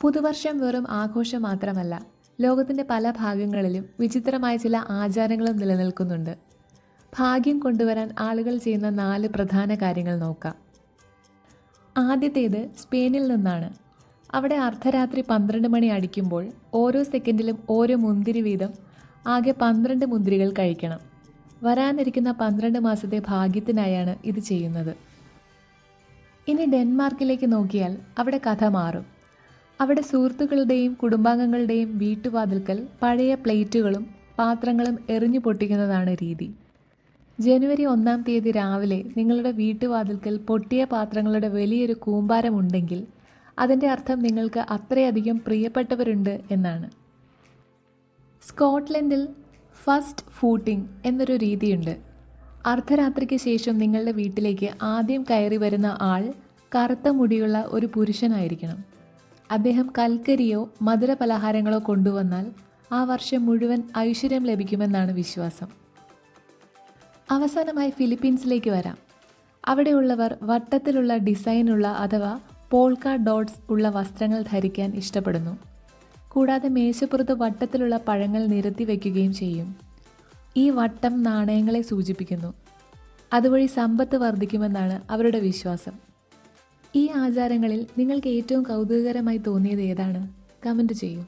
പുതുവർഷം വെറും ആഘോഷം മാത്രമല്ല, ലോകത്തിൻ്റെ പല ഭാഗങ്ങളിലും വിചിത്രമായ ചില ആചാരങ്ങളും നിലനിൽക്കുന്നുണ്ട്. ഭാഗ്യം കൊണ്ടുവരാൻ ആളുകൾ ചെയ്യുന്ന 4 പ്രധാന കാര്യങ്ങൾ നോക്കാം. ആദ്യത്തേത് സ്പെയിനിൽ നിന്നാണ്. അവിടെ അർദ്ധരാത്രി 12 മണി അടിക്കുമ്പോൾ ഓരോ സെക്കൻഡിലും ഓരോ മുന്തിരി വീതം ആകെ 12 മുന്തിരികൾ കഴിക്കണം. വരാനിരിക്കുന്ന 12 മാസത്തെ ഭാഗ്യത്തിനായാണ് ഇത് ചെയ്യുന്നത്. ഇനി ഡെൻമാർക്കിലേക്ക് നോക്കിയാൽ അവിടെ കഥ മാറും. അവിടെ സുഹൃത്തുക്കളുടെയും കുടുംബാംഗങ്ങളുടെയും വീട്ടുവാതിൽക്കൽ പഴയ പ്ലേറ്റുകളും പാത്രങ്ങളും എറിഞ്ഞു പൊട്ടിക്കുന്നതാണ് രീതി. ജനുവരി 1-ാം തീയതി രാവിലെ നിങ്ങളുടെ വീട്ടുവാതിൽക്കൽ പൊട്ടിയ പാത്രങ്ങളുടെ വലിയൊരു കൂമ്പാരമുണ്ടെങ്കിൽ അതിൻ്റെ അർത്ഥം നിങ്ങൾക്ക് അത്രയധികം പ്രിയപ്പെട്ടവരുണ്ട് എന്നാണ്. സ്കോട്ട്ലൻഡിൽ ഫസ്റ്റ് ഫൂട്ടിംഗ് എന്നൊരു രീതിയുണ്ട്. അർദ്ധരാത്രിക്ക് ശേഷം നിങ്ങളുടെ വീട്ടിലേക്ക് ആദ്യം കയറി വരുന്ന ആൾ കറുത്ത മുടിയുള്ള ഒരു പുരുഷനായിരിക്കണം. അദ്ദേഹം കൽക്കരിയോ മധുര പലഹാരങ്ങളോ കൊണ്ടുവന്നാൽ ആ വർഷം മുഴുവൻ ഐശ്വര്യം ലഭിക്കുമെന്നാണ് വിശ്വാസം. അവസാനമായി ഫിലിപ്പീൻസിലേക്ക് വരാം. അവിടെയുള്ളവർ വട്ടത്തിലുള്ള ഡിസൈനുള്ള അഥവാ പോൾക്ക ഡോട്ട്സ് ഉള്ള വസ്ത്രങ്ങൾ ധരിക്കാൻ ഇഷ്ടപ്പെടുന്നു. കൂടാതെ മേശപ്പുറത്ത് വട്ടത്തിലുള്ള പഴങ്ങൾ നിരത്തി വയ്ക്കുകയും ചെയ്യും. ഈ വട്ടം നാണയങ്ങളെ സൂചിപ്പിക്കുന്നു. അതുവഴി സമ്പത്ത് വർദ്ധിക്കുമെന്നാണ് അവരുടെ വിശ്വാസം. ഈ ആചാരങ്ങളിൽ നിങ്ങൾക്ക് ഏറ്റവും കൗതുകകരമായി തോന്നിയത് ഏതാണ്? കമൻറ്റ് ചെയ്യൂ.